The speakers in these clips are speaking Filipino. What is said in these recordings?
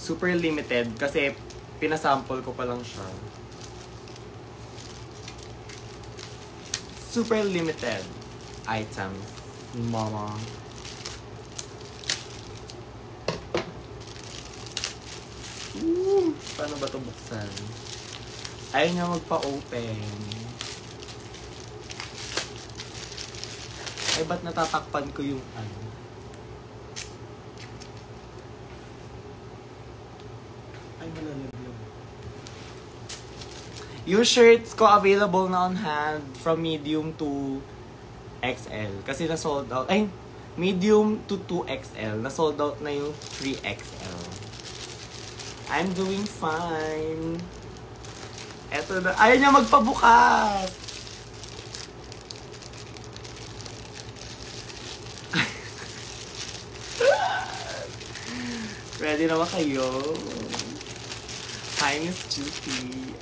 Super limited kasi pinasample ko pa lang siya. Super limited items, mama. Paano ba ito buksan? Ayaw niya magpa-open. Ay, ba't natatakpan ko yung ano? Ay, malalaglag. Yung shirts ko available na on hand from medium to XL. Kasi na-sold out. Ay, medium to 2XL. Na-sold out na yung 3XL. I'm doing fine. Eto na. Ayaw niya magpabukas. Ready na ba kayo? Hi, Miss Juicy.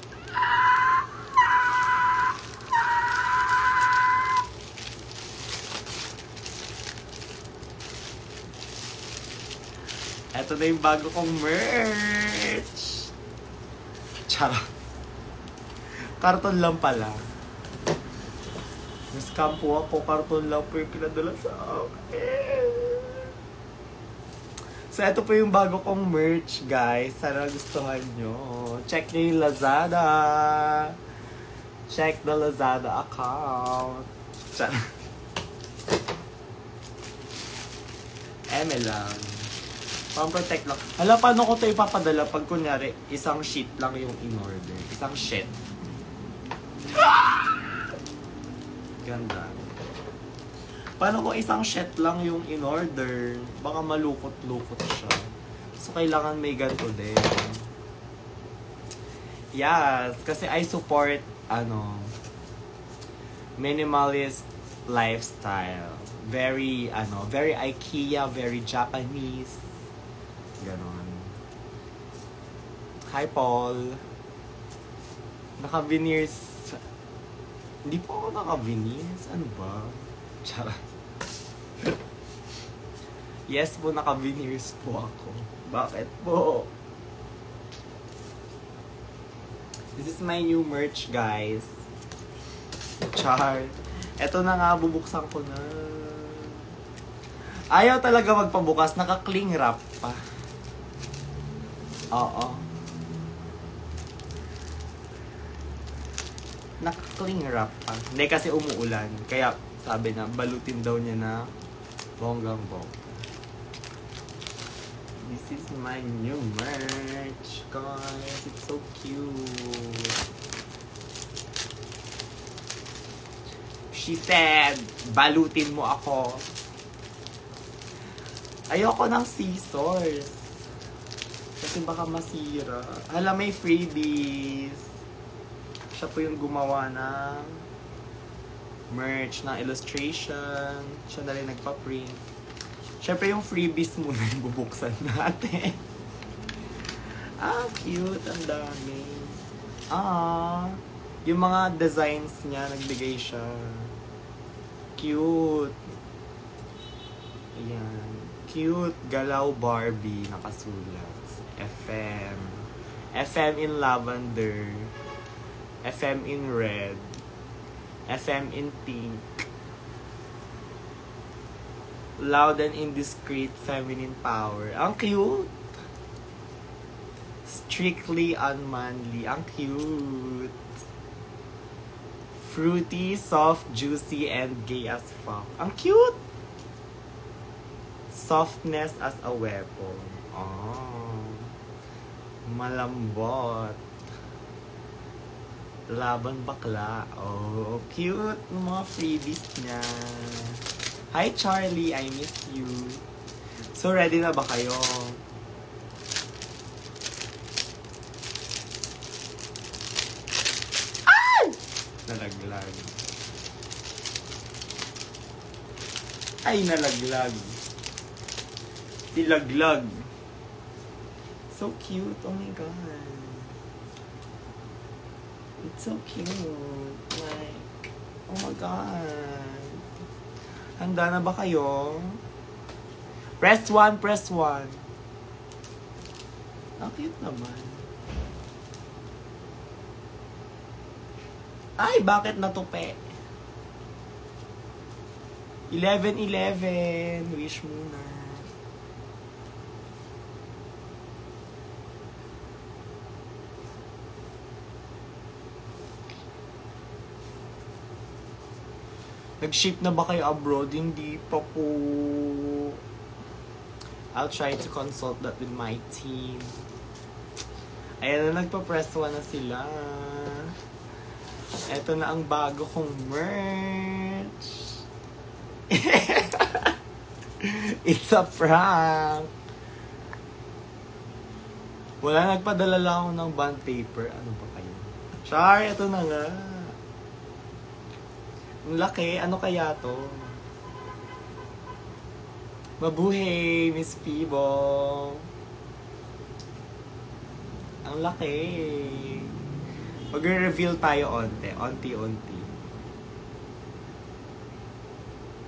Eto na yung bago kong merch. Charot. Karton lang pala. Nascam po ako. Karton lang po yung pinadala sa akin. So, ito po yung bago kong merch, guys. Sana gustuhan nyo. Check nyo yung Lazada. Check the Lazada account. Charot. Eme lang. Pang-protect lang. Hala, paano ko ito ipapadala pag kunyari, isang sheet lang yung in-order. Isang sheet. Ganda. Paano kung isang sheet lang yung in-order? Baka malukot-lukot siya. So, kailangan may ganito din. Yes, kasi I support, minimalist lifestyle. Very, very IKEA, very Japanese. Ganon. Hi, Paul. Naka-veneers. Hindi po ako naka-veneers. Ano ba? Charot. Yes po, naka-veneers po ako. Bakit po? This is my new merch, guys. Char. Eto na nga, bubuksan ko na. Ayaw talaga magpabukas. Naka-cling wrap pa. Oo. Naka-cling wrap pa. Hindi kasi umuulan. Kaya sabi na, balutin daw niya na bonggang-bongga. This is my new merch, guys. It's so cute. She said, balutin mo ako. Ayoko ng scissors. Kasi baka masira. Hala, may freebies. Siya po yung gumawa ng merch, ng illustration. Siya na rin nagpa-print. Siyempre yung freebies muna yung bubuksan natin. Cute. Ang dami. Yung mga designs niya, nagbigay siya. Cute. Ayan. Cute. Galaw Barbie. Nakasulat. FM. FM in lavender. FM in red. FM in pink. Loud and indiscreet feminine power. Ang cute! Strictly unmanly. Ang cute! Fruity, soft, juicy, and gay as fuck. Ang cute! Softness as a weapon. Malambot. Laban bakla. Oh, cute. Mga freebies niya. Hi, Charlie. I miss you. So, ready na ba kayo? Ah! Nalaglag. Ay, nalaglag. Dilaglag. So cute. Oh my god. It's so cute. Like, oh my god. Handa na ba kayo? Press 1, press 1. Ang cute naman. Ay, bakit natupi? 11-11. Wish muna. Nag-ship na ba kayo abroad? Hindi pa po. I'll try to consult that with my team. Ayan na, nagpa-press 1 na sila. Ito na ang bago kong merch. It's a prank. Wala, nagpadala lang ako ng bond paper. Ano ba kayo? Char, ito na nga. Ang laki. Ano kaya to? Mabuhay, Miss Pibo. Ang laki. Mag-reveal tayo onti-onti.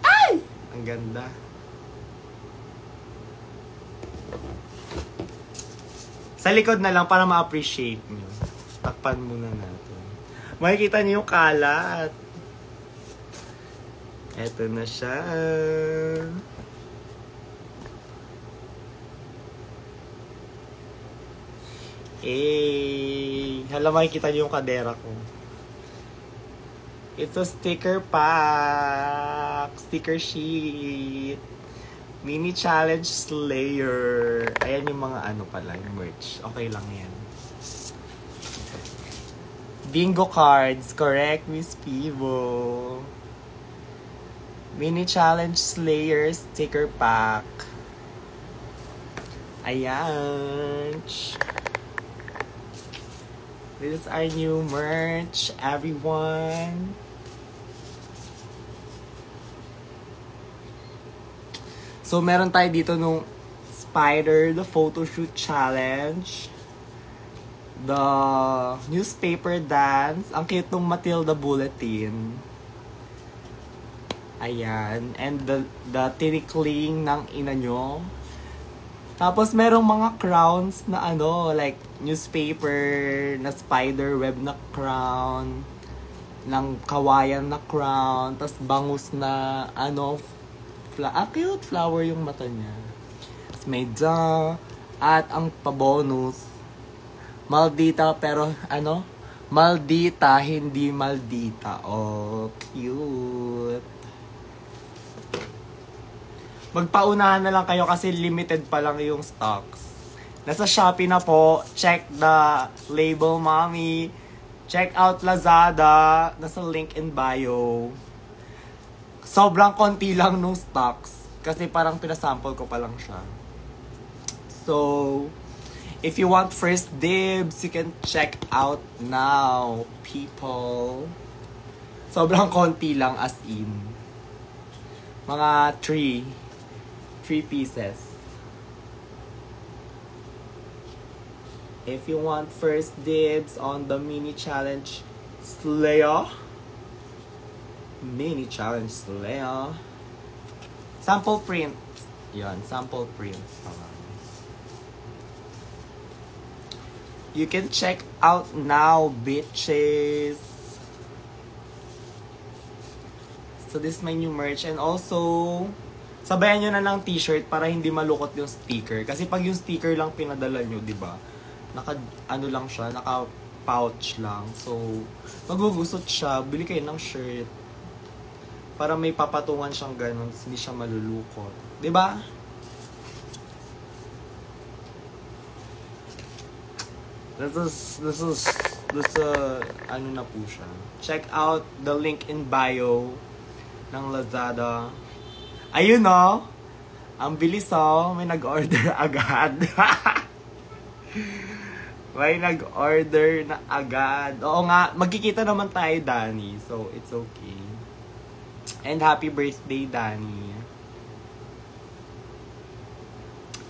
Ay! Ang ganda. Sa likod na lang para ma-appreciate nyo. Takpan muna natin. Makikita niyo yung kalat. Eto na siya. Hala, makikita niyo yung kadera ko. It's a sticker pack. Sticker sheet. Mini Challenge Slayer. Ayan yung mga ano pala, yung merch. Okay lang yan. Bingo cards. Correct, Miss Pivo. Mini Challenge Slayer sticker pack. Ayan. This is our new merch, everyone. So, meron tayo dito nung Spider, the Photoshoot Challenge. The Newspaper Dance. Ang cute nung Matilda Bulletin. Ayan. And the tinikling ng ina nyo. Tapos, merong mga crowns na ano, like, newspaper na spider web na crown. Ng kawayan na crown. Tapos, bangus na, ano, cute flower yung mata niya. Tapos, may da. At ang pabonus, Maldita, pero, ano, Maldita, hindi Maldita. Oh, cute. Magpaunahan na lang kayo kasi limited pa lang yung stocks. Nasa Shopee na po. Check the label, mommy. Check out Lazada. Nasa link in bio. Sobrang konti lang nung stocks. Kasi parang pinasample ko pa lang siya. So, if you want first dibs, you can check out now, people. Sobrang konti lang as in. Mga 3 pieces. If you want first dibs on the mini challenge Slayer. Mini challenge Slayer. Sample print. Yan, sample print. You can check out now, bitches. So this is my new merch. And also, sabayan nyo na ng t-shirt para hindi malukot yung sticker. Kasi pag yung sticker lang pinadala nyo, di ba? Ano lang siya, naka-pouch lang. So, magugusot siya, bili kayo ng shirt. Para may papatungan siyang ganun, hindi siya malulukot. Di ba? This is, ano na po siya. Check out the link in bio ng Lazada. Ayun o. Ang bilis o. May nag-order agad. May nag-order na agad. Oo nga. Magkikita naman tayo, Danny. So, it's okay. And happy birthday, Danny.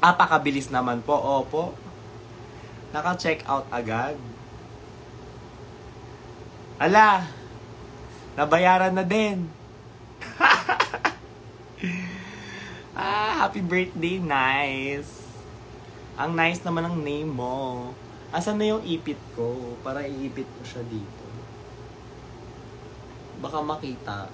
Apakabilis naman po. Opo. Naka-check out agad. Ala. Nabayaran na din. Happy birthday, nice. Ang nice naman ng name mo. Asan na yung ipit ko? Para iipit ko siya dito. Baka makita.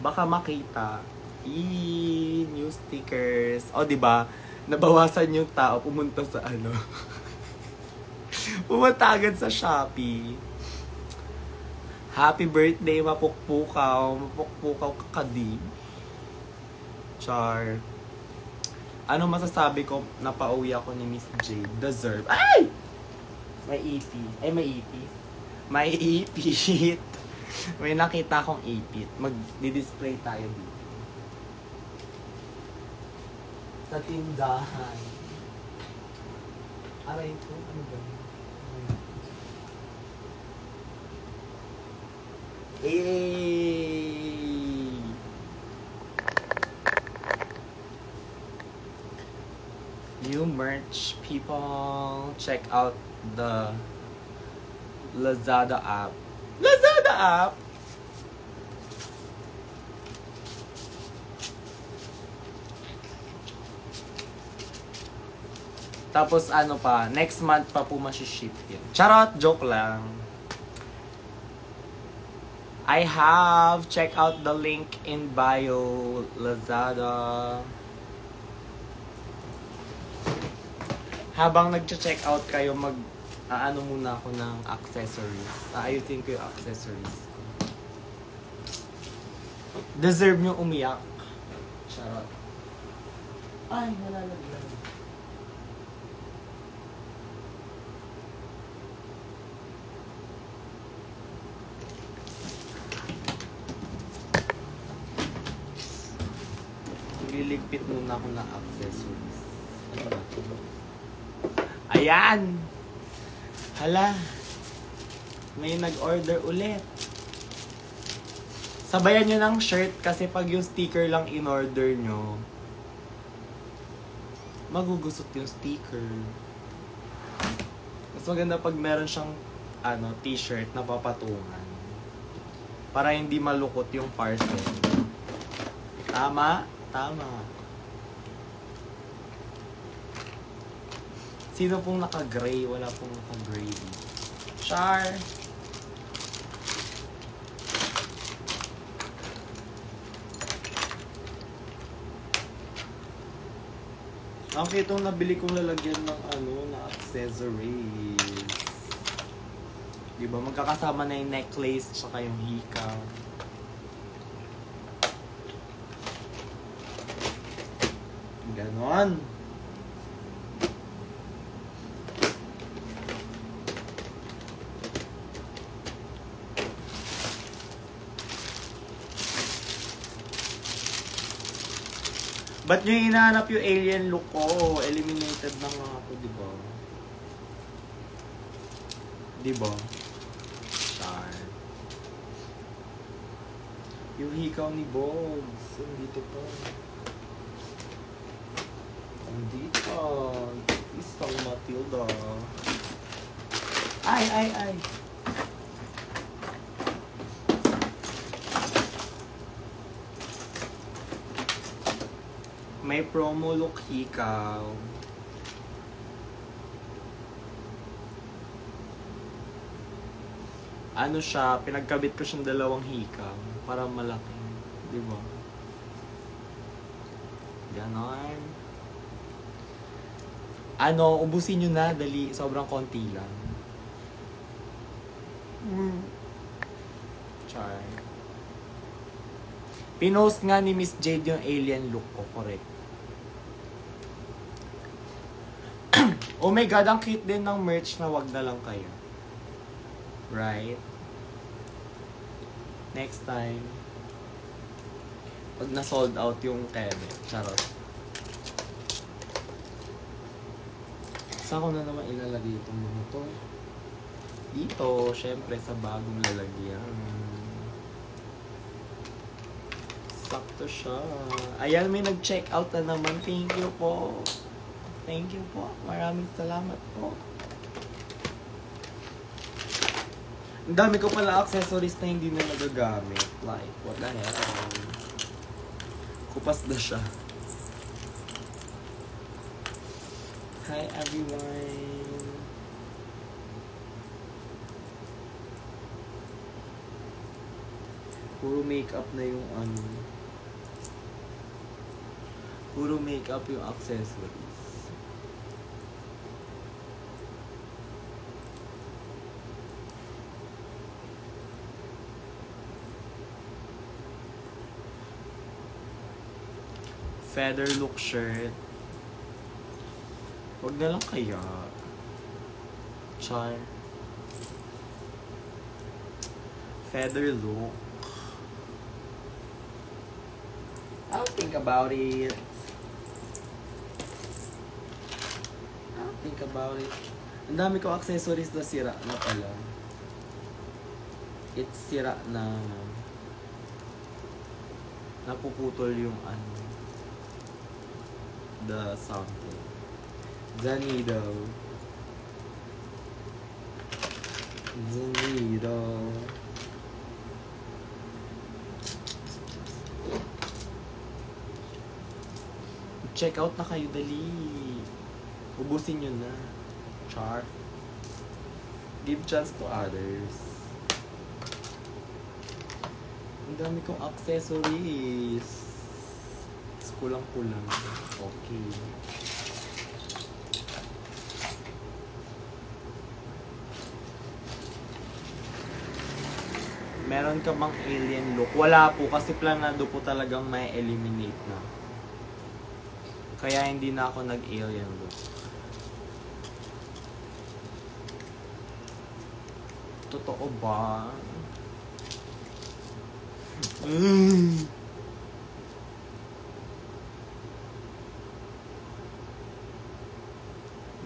Baka makita. New stickers. O, diba? Nabawasan yung tao. Pumunta sa ano. Pumunta agad sa Shopee. Happy birthday, mapukpukaw. Mapukpukaw kakadi. Char. Ano masasabi ko? Napauwi ako ni Miss Jade. Deserve. Ay! May ipit. Ay, may ipit. May ipit. May nakita akong ipit. Mag-display tayo dito. Sa tindahan. Aray ko. Ano ba? Hey! New merch, people. Check out the Lazada app. Lazada app! Tapos ano pa, next month pa po masiship yun. Charot! Joke lang. I have, check out the link in bio, Lazada. Habang nag-check out kayo, ano muna ako ng accessories. Ayusin ko yung accessories. Deserve nyo umiyak. Charot. Ay, nalalagyan. Liligpit muna ako ng accessories. Ano ba ito? Ayan! Hala! May nag-order ulit. Sabayan nyo ng shirt kasi pag yung sticker lang in-order nyo, magugusot yung sticker. Mas maganda pag meron siyang t-shirt na papatungan. Para hindi malukot yung parcel. Tama? Tama. Sino pong naka-gray? Wala pong naka-gray. Char! Ang kitong nabili kong lalagyan ng na accessories. Diba? Magkakasama na yung necklace tsaka yung hikaw. Ganon. Ba't nyo hinahanap yung alien look ko? Eliminated na nga ako, diba? Diba? Char. Yung hikaw ni Bogs. Dito pa. Dito. Isang Matilda. Ay. May promo look hikaw. Ano siya, pinagkabit ko siyang dalawang hikaw para malaki. Diba? Ganon. Ubusin nyo na, dali. Sobrang konti lang. Char. Pinost nga ni Miss Jade yung alien look ko, correct. Oh my God, ang cute din ng merch na wag na lang kayo. Right? Next time. Pag na-sold out yung keme. Charot. Saan ko na naman ilalagay itong mga to? Dito, syempre, sa bagong lalagyan. Sakto siya. Ayan, may nag-check out na naman. Thank you po. Thank you po. Maraming salamat po. Ang dami ko pala accessories na hindi na nagagamit. Like, what the hell? Kupas na siya. Hi everyone. Puro makeup na yung ano. Puro makeup yung accessories. Feather look shirt. Huwag na lang kaya. Char. Feather look. I'll think about it. I'll think about it. Ang dami ko accessories na sira na pala. It's sira na napuputol yung ano. The something. The needle. The needle. Check out na kayo, dali. Ubusin nyo na. Char. Give chance to others. Ang dami kong accessories. Kulang-kulang. Okay. Meron ka bang alien look? Wala po kasi planado po talagang may eliminate na. Kaya hindi na ako nag-alien look. Totoo ba?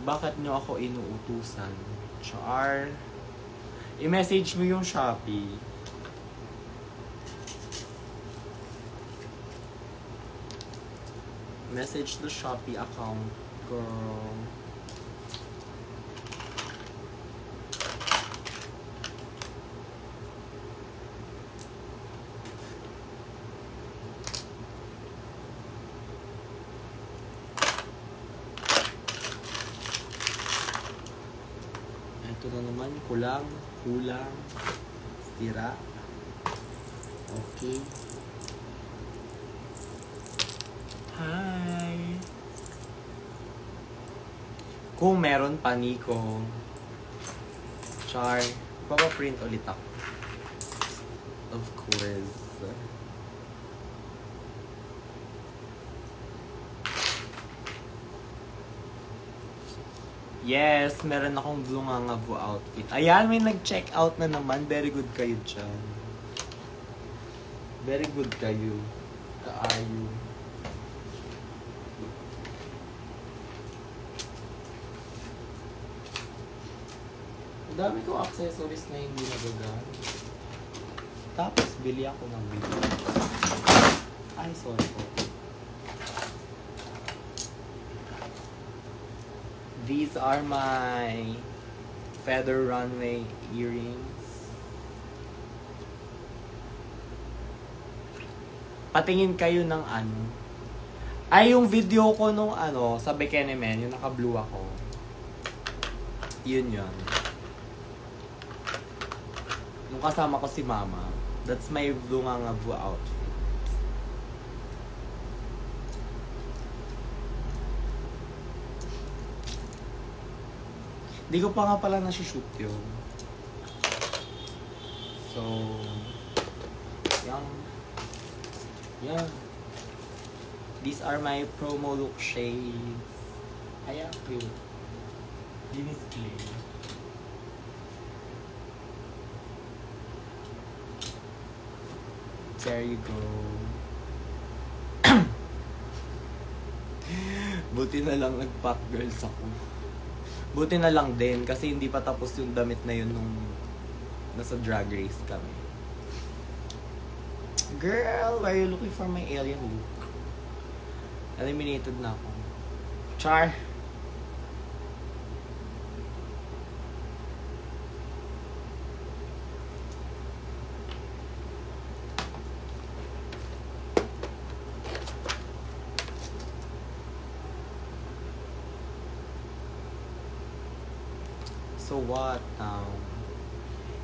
Bakit nyo ako inuutusan? Char. I-message mo yung Shopee. Message the Shopee account, girl. Ito na naman, kulang, tira. Okay. Hi! Kung meron pa, Nico. Char. Papaprint ulit ako. Of course. Yes, meron akong blungangavu outfit. Ayan, may nag-check out na naman. Very good kayo dyan. Very good kayo. Kaayo. Ang dami ko accessories na hindi nagagamit. Tapos, bili ako ng bili. Ay, sorry po. These are my feather runway earrings. Patingin kayo ng ano. Ay, yung video ko nung ano, sa Bikini Men, yung naka-blue ako. Yun yun. Nung kasama ko si Mama. That's my blungangavu outfit. Di ko pa nga pala nasi-shoot yun. So, yeah. These are my promo look shades. Ayan, cute. Dinis Clay. There you go. Buti na lang nag-pot girls ako. Buti na lang din kasi hindi pa tapos yung damit na yun nung nasa drag race kami. Girl, why are you looking for my alien look? Eliminated na ako. Char! So what now?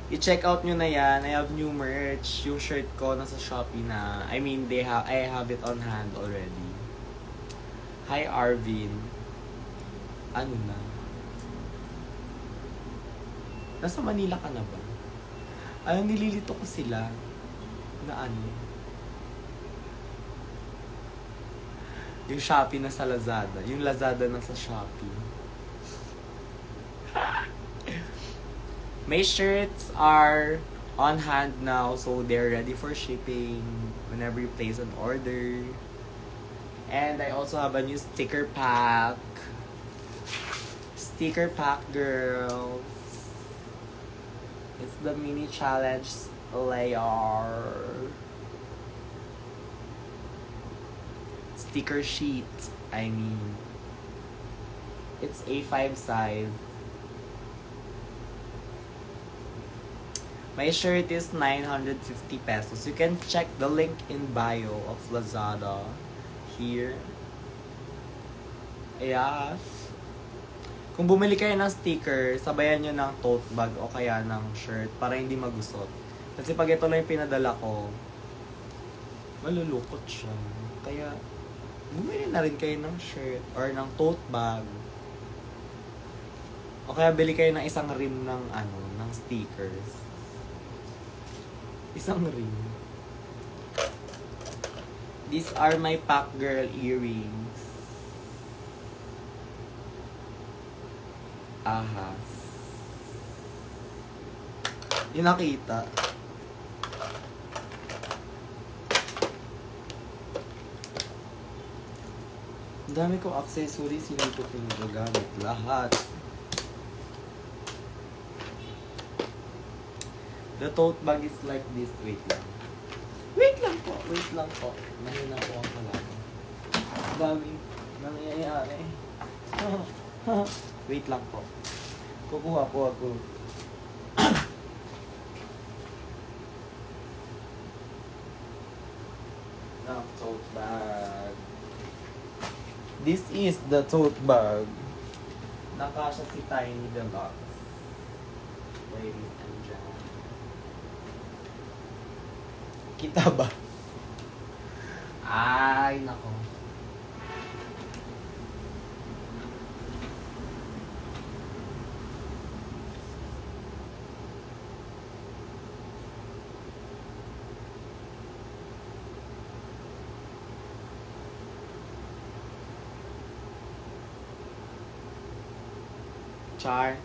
I-check out nyo na yan. I have new merch. Yung shirt ko nasa Shopee na. I mean, I have it on hand already. Hi, Arvin. Ano na? Nasa Manila ka na ba? Ano, nililito ko sila. Na ano? Yung Shopee na sa Lazada. Yung Lazada na sa Shopee. My shirts are on hand now, so they're ready for shipping whenever you place an order. And I also have a new sticker pack. Sticker pack, girls. It's the mini challenge layer. Sticker sheet, I mean. It's A5 size. My shirt is 950 pesos. You can check the link in bio of Lazada here. Yes. Kung bumili kayo ng sticker, sabayan nyo ng tote bag o kaya ng shirt para hindi magusot. Kasi pag ito lang yung pinadala ko, malulukot siya. Kaya, bumili na rin kayo ng shirt or ng tote bag. O kaya bili kayo ng isang rim ng stickers. Isang ring. These are my Pack Girl earrings. Ahas. Yung nakita. Ang dami kong accessories, hindi ko pinagamit lahat. The tote bag is like this. Wait lang. Wait lang po. Wait lang po. Mahina po ang kalaban. Daming nangyayari. Wait lang po. Kukuha po ako. Ang tote bag. This is the tote bag. Nakasya si Tiny Deluxe. Ladies and gentlemen. Kita ba? Ay, nako. Char.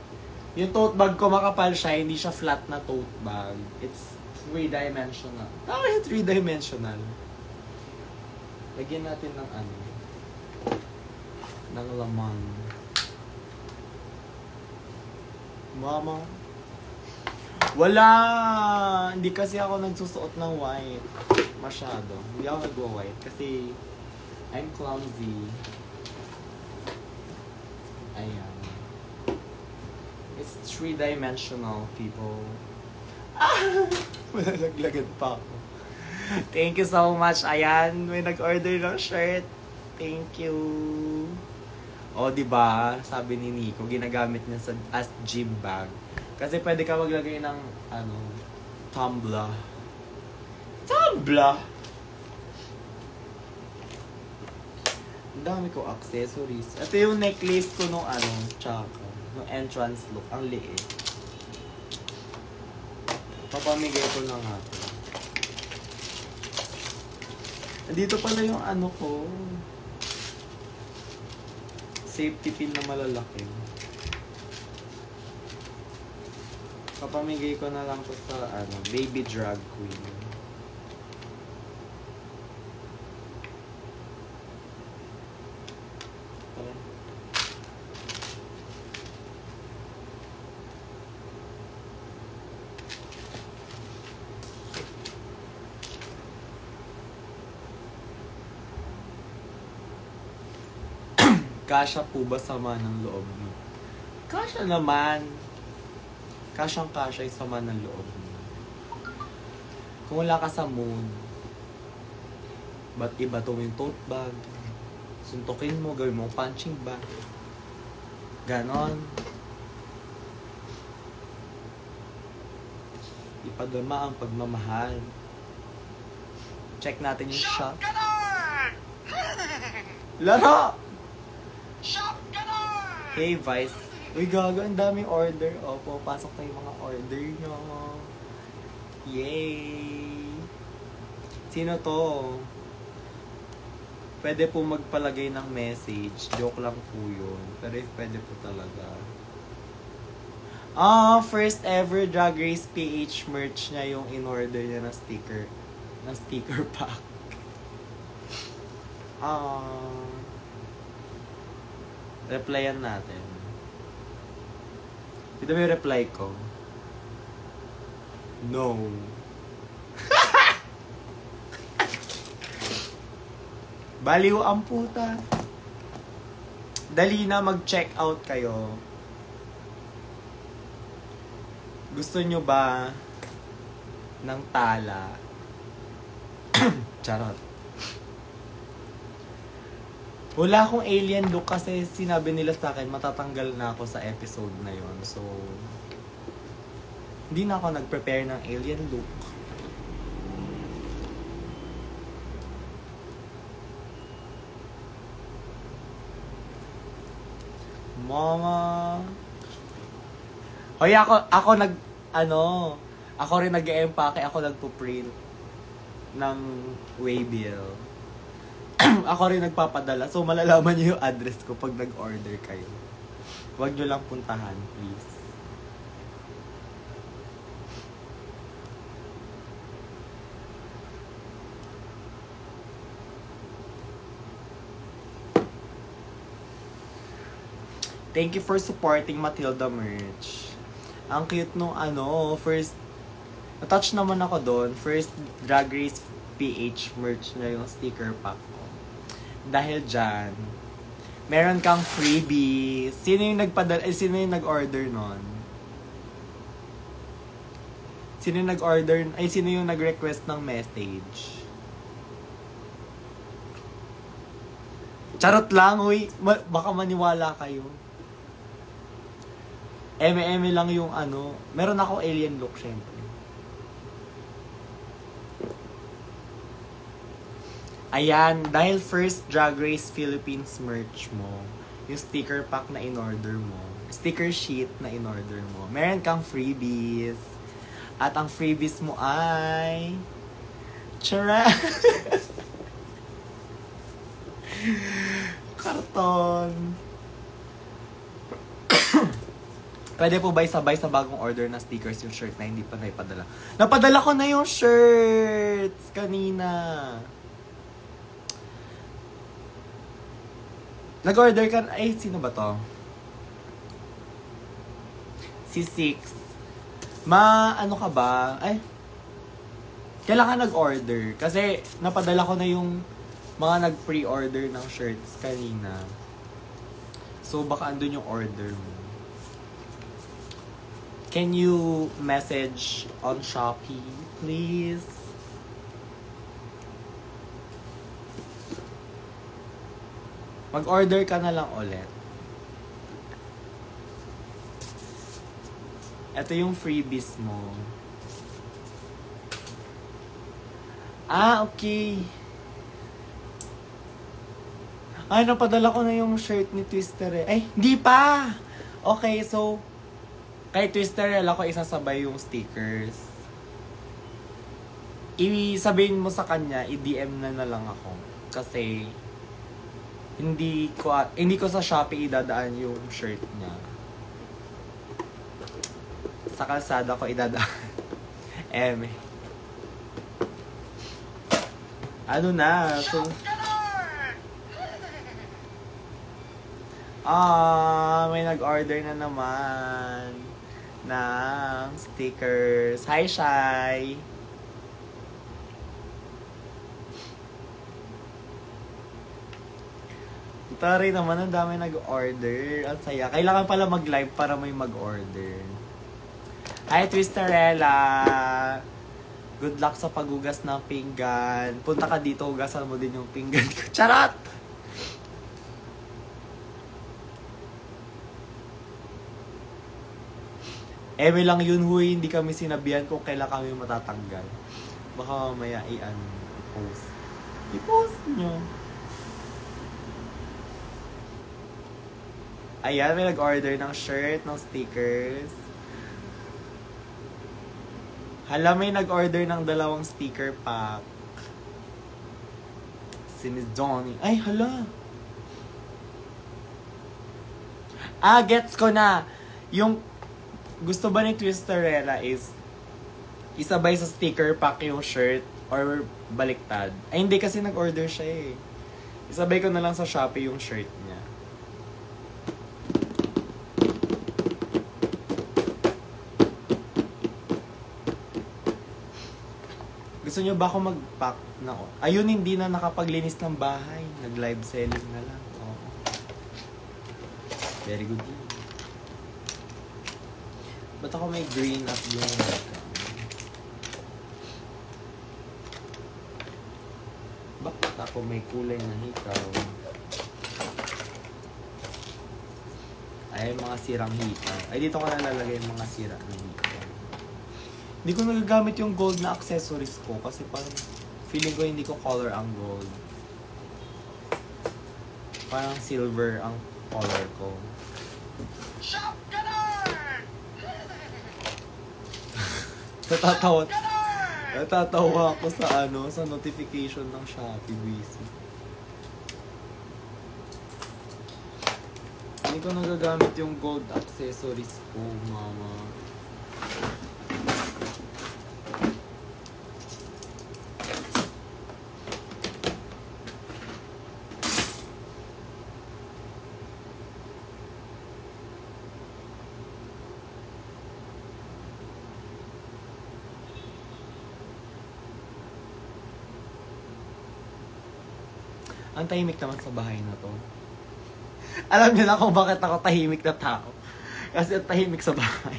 Yung tote bag ko makapal siya, hindi siya flat na tote bag. It's three-dimensional. Yung three-dimensional. Lagyan natin ng ng laman. Mama. Wala! Hindi kasi ako nagsusuot ng white. Masyado. Hindi ako nagwa-white kasi I'm clumsy. Ayan. It's three-dimensional, people. Malalaglagan pa ako. Thank you so much. Ayan, may nag-order ng shirt. Thank you. O, diba? Sabi ni Nico, ginagamit niya as gym bag. Kasi pwede ka maglagay ng, tumbler. Tumbler! Ang dami ko accessories. Ito yung necklace ko nung tsaka. Nung entrance look. Ang liit. Papamigay ko na nga. Dito pala yung ko. Safety pin na malalaki. Papamigay ko na lang to sa baby drag queen. Kasya po ba sama ng loob mo? Kasya naman. Kasyang-kasya yung sama ng loob mo. Kung wala ka sa mood, ba't iba to yung tote bag? Suntukin mo, gawin mo punching bag. Ganon. Padama ang pagmamahal. Check natin yung shop. Laro! Hey, Vice. Uy, gago, ang daming order. Opo, pasok na yung mga order nyo. Yay! Sino to? Pwede po magpalagay ng message. Joke lang po yun. Pero if pwede po talaga. First ever Drag Race PH merch niya yung in-order niya na sticker. Na sticker pack. Replyan natin. Ito may reply ko. No. Baliw ang puta. Dali na mag-check out kayo. Gusto nyo ba ng tala? Charot. Wala akong alien look kasi sinabi nila sa akin matatanggal na ako sa episode na yon. So, hindi na ako nag-prepare ng alien look. Mama. Hoy, ako ako rin nag-e-empake, ako nagpo-print ng waybill. Ako rin nagpapadala. So, malalaman niyo yung address ko pag nag-order kayo. Huwag niyo lang puntahan, please. Thank you for supporting Matilda merch. Ang cute nung first, na-touch naman ako doon. First Drag Race PH merch na yung sticker pack ko. Dahil dyan, meron kang freebie. Sino yung nag-order nun? Sino yung nag-request ng message? Charot lang, uy. Baka maniwala kayo. Eme lang yung meron ako alien look, syempre. Ayan, dahil first Drag Race Philippines merch mo, yung sticker pack na in-order mo, sticker sheet na in-order mo, meron kang freebies. At ang freebies mo ay... Tara! Karton! Pwede po ba isabay sa bagong order na stickers yung shirt na hindi pa naipadala? Napadala ko na yung shirts kanina. Nag-order ka... Ay, sino ba to? Si Six. Ano ka ba? Ay, kailangan nag-order. Kasi napadala ko na yung mga nag-pre-order ng shirts kanina. So, baka andun yung order mo. Can you message on Shopee, please? Mag-order ka na lang ulit. Ito yung freebies mo. Okay. Ay, napadala ko na yung shirt ni Twister eh. Ay, hindi pa! Okay, so, kay Twister ako isasabay yung stickers. Sabihin mo sa kanya, i-DM na lang ako. Kasi, hindi ko sa Shopee idadaan yung shirt niya. Sa kalsada ko idadaan. So, may nag-order na naman ng stickers. Hi, Shai! Tari naman, ang dami nag-order. Ang saya. Kailangan pala mag-live para may mag-order. Hi, Twisterella! Good luck sa paghugas ng pinggan. Punta ka dito, hugasan mo din yung pinggan ko. Charot! Eme lang yun, huy. Hindi kami sinabihan kung kailan kami matatanggal. Baka mamaya i-post. I-post nyo. Ayan, may nag-order ng shirt, ng stickers. Hala, may nag-order ng 2 sticker pack. Si Miss Donnie. Ay, hala. Gets ko na. Yung gusto ba ni Twisterella is isabay sa sticker pack yung shirt or baliktad. Ay, hindi kasi nag-order siya eh. Isabay ko na lang sa Shopee yung shirt niya. Gusto nyo ba ako mag-pack na? Ayun, hindi na nakapaglinis ng bahay. Nag-live selling na lang. Oh. Very good yun. Ba't ako may green at yung bakit ako may kulay na hikaw? Ay, mga sirang hikaw. Ay, dito ko na lalagay yung mga sira na hikaw. Hindi ko nagagamit yung gold na accessories ko kasi parang feeling ko hindi ko color ang gold. Parang silver ang color ko. Shop Ganon! Natatawa ako sa sa notification ng Shopee Busy. Hindi ko nagagamit yung gold accessories ko, mama. Ang tahimik naman sa bahay na to. Alam niyo na kung bakit ako tahimik na tao. Kasi ang tahimik sa bahay.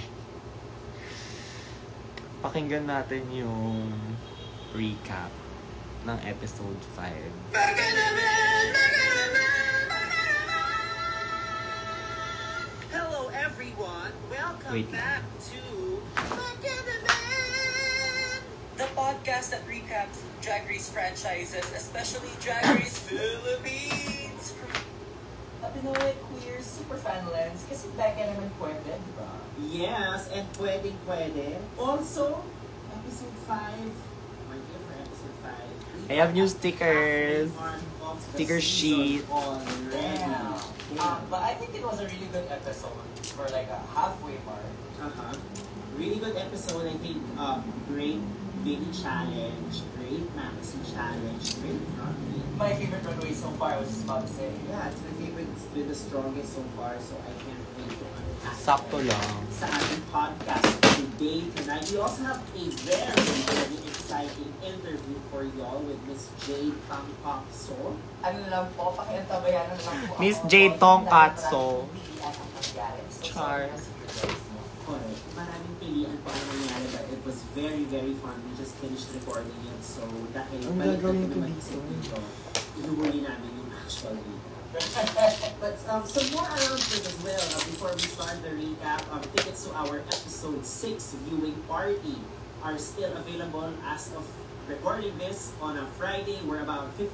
Pakinggan natin yung recap ng episode 5. Hello everyone! Welcome back to the podcast that recaps Drag Race franchises, especially Drag Race Philippines. Pinoy Queer Superfan Lens kasi Becca naman pwede, di ba? Yes, and pwede. Also, episode 5, my favorite episode 5. I have new stickers. Sticker sheet. Yeah. But I think it was a really good episode for like a halfway mark. Really good episode. I think great baby challenge, great magazine challenge, great runway. My favorite runway so far, I was just about to say. Yeah, it's my favorite. It's been the strongest so far, so I can't wait to unpack Sakto lang. sa ating podcast today, tonight. We also have a very exciting interview for y'all with Miss Jade Tongkatso. Ano lang po, pakiantabayan na lang po. Miss ako. Jade Tongkatso. Char. Correct. Maraming pilihan pa ang nangyari, but it was very, very fun. We just finished recording it, so dahil Ang balik gagawin na ko naman dito? dito, inuhuli namin yung actual recap. But some more announcements as well. Before we start the recap, tickets to our episode 6 viewing party are still available as of recording this on a Friday. We're about 50%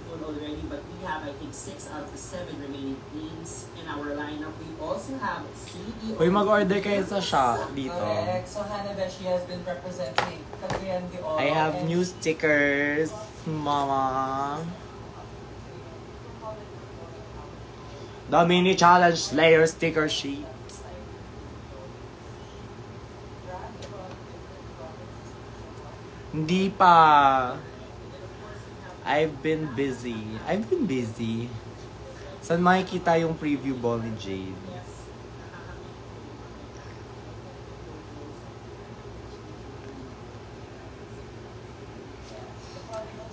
full already, but we have, I think, 6 out of the 7 remaining queens in our lineup. We also have CD. Uy, mag-order kayo sa shop dito. Correct. So Hannah Beshi has been representing Cagayan de Oro. I have and new stickers, mama. The mini challenge layer sticker sheet. Hindi pa. I've been busy. Saan makikita yung preview ball ni Jade?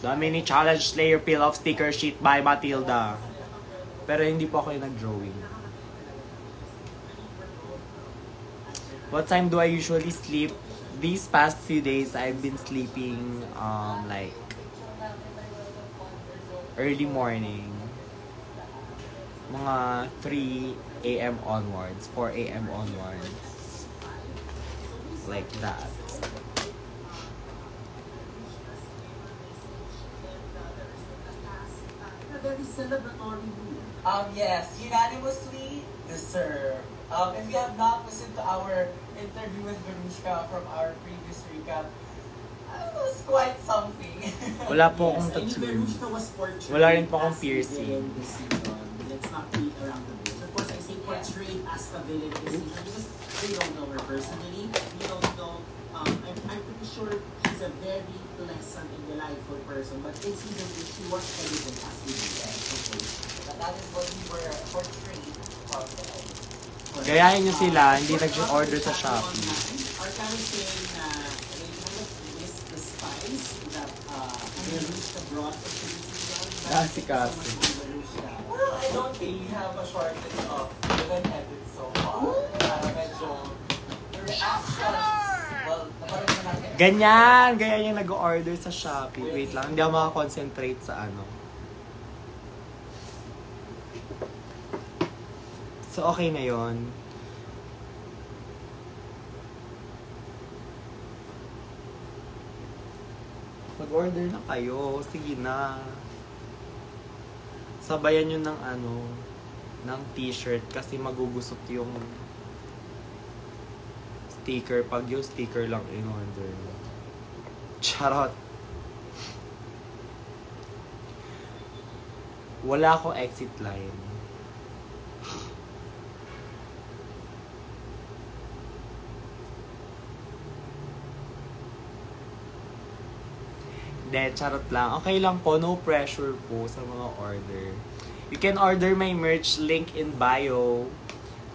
The mini challenge layer peel off sticker sheet by Matilda. Pero hindi po ako yung nag-drawing. What time do I usually sleep? These past few days, I've been sleeping like early morning. Mga 3 a.m. onwards, 4 a.m. onwards. Like that. Very celebratory mood. Yes, unanimously deserved. If you have not listened to our interview with Verushka from our previous recap, it was quite something. Wala po akong Yes, and tattoo. Verushka was portrayed Wala rin po akong as the piercing. villain this season. Let's not beat around the bush. Of course, I say portrayed as the villain this season because we don't know her personally. We don't know. I'm pretty sure she's a very pleasant and delightful person. But in season 2, she was evident as the villain. Okay. But that is what we were portrayed of. Gayahin nyo sila, hindi nag-order sa Shopee. Our Karen saying na they kind of missed the spice that Verushka brought into the season. Ah, si Cassie. Well, I don't really have a shortage of villain edits so far. Medyo reactions. Well, naparin na natin. Ganyan yung nag-order sa Shopee. Wait lang, hindi ako makakonsentrate sa ano. So, okay na yon. Mag-order na kayo. Sige na. Sabayan nyo ng ano, ng t-shirt kasi magugusot yung sticker pag yung sticker lang in-order. Charot. Wala akong exit line. Hindi, charot lang. Okay lang po, no pressure po sa mga order. You can order my merch, link in bio.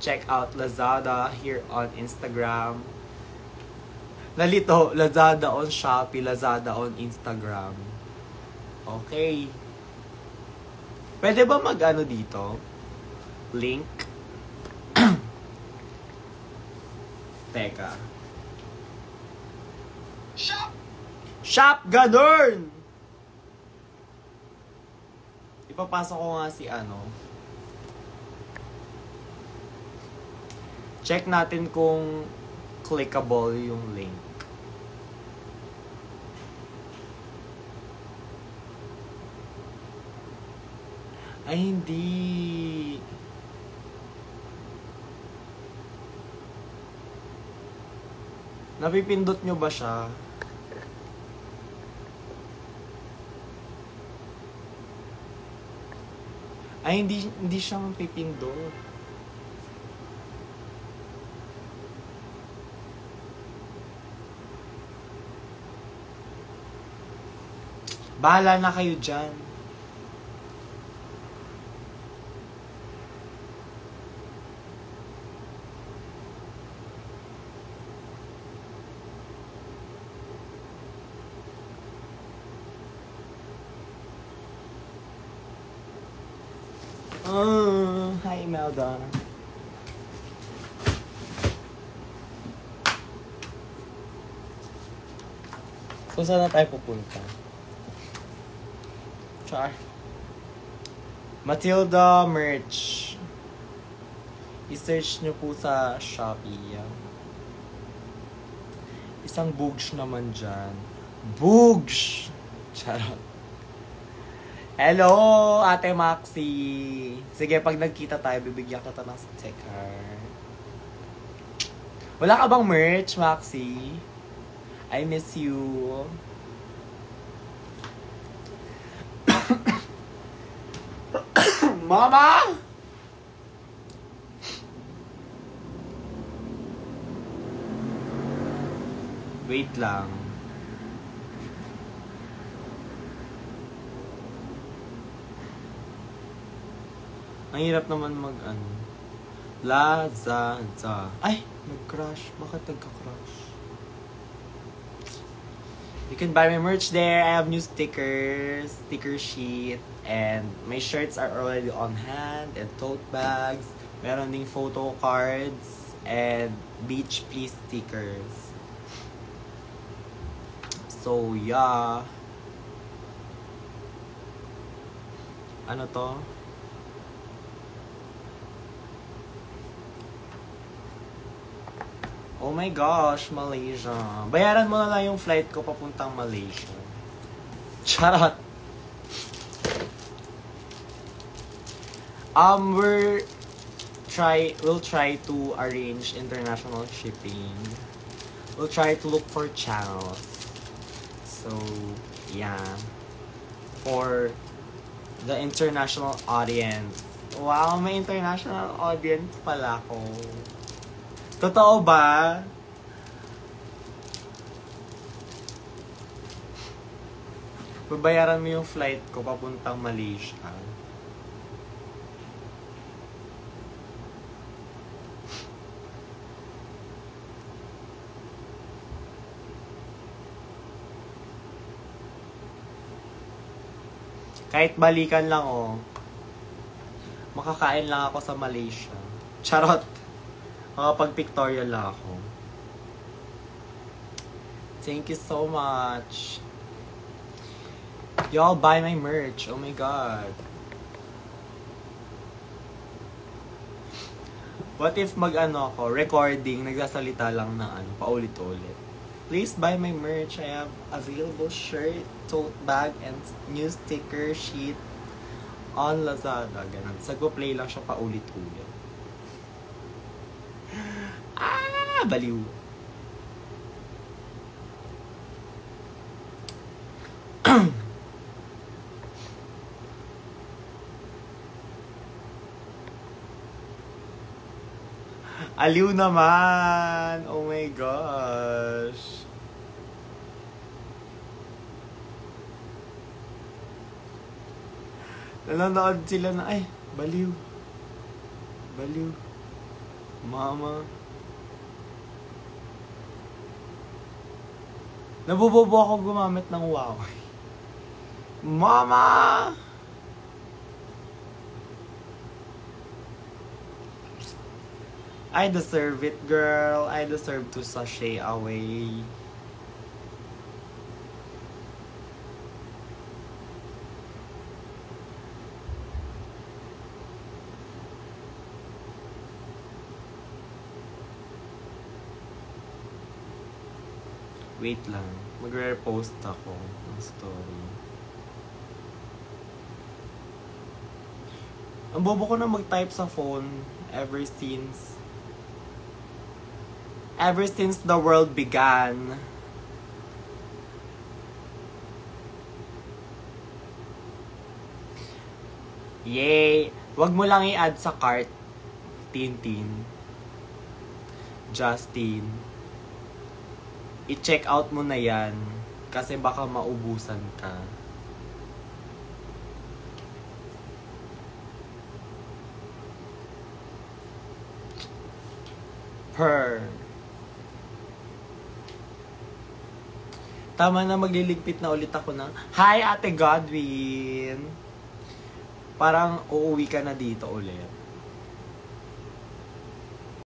Check out Lazada here on Instagram. Nalito, Lazada on Shopee, Lazada on Instagram. Okay. Pwede ba mag-ano dito? Link? Teka. Shop! Ganun! Ipapasok ko nga si ano. Check natin kung clickable yung link. Ay, hindi. Napipindot nyo ba siya? Ay, hindi siya mapipindot. Bahala na kayo dyan. Hi, Imelda. So, saan na tayo pupunta? Char. Matilda merch. I-search nyo po sa Shopee. Isang boogs naman dyan. Boogs! Charot. Hello, Ate Maxi. Sige, pag nagkita tayo, bibigyan kita ng sticker. Wala ka bang merch, Maxi? I miss you. Mama! Wait lang. Ang hirap naman mag-ano. Lazada. Ay! Nag-crash. Bakit nagka-crash? You can buy my merch there. I have new stickers, sticker sheet, and my shirts are already on hand, and tote bags. Meron ding photo cards, and beach please stickers. So, yeah. Ano to? Oh my gosh, Malaysia. Bayaran mo na lang yung flight ko papuntang Malaysia. Charot. We'll try to arrange international shipping. We'll try to look for channels. So, yeah. For the international audience. Wow, may international audience pala ko. Totoo ba? Babayaran mo yung flight ko papuntang Malaysia. Kahit balikan lang makakain lang ako sa Malaysia. Charot. Makapag-pictorial lang ako. Thank you so much. Y'all buy my merch. Oh my god. What if ako, recording, nagsasalita lang na paulit-ulit. Please buy my merch. I have available shirt, tote bag, and new sticker sheet on Lazada. Ganun. Sagpo-play lang siya paulit-ulit. Baliw. Aliw naman! Oh my gosh! Nanonood sila na, ay, baliw. Baliw. Mama. Nabubobo ako gumamit ng Huawei. Mama! I deserve it, girl. I deserve to sashay away. Wait lang. Magre-repost ako ng story. Ang bobo ko na mag-type sa phone ever since the world began. Yay! Wag mo lang i-add sa cart, Tintin. Justin. I-check out mo na yan. Kasi baka maubusan ka. Tama na, magliligpit na ulit ako ng Hi, Ate Godwin! Parang uuwi ka na dito ulit.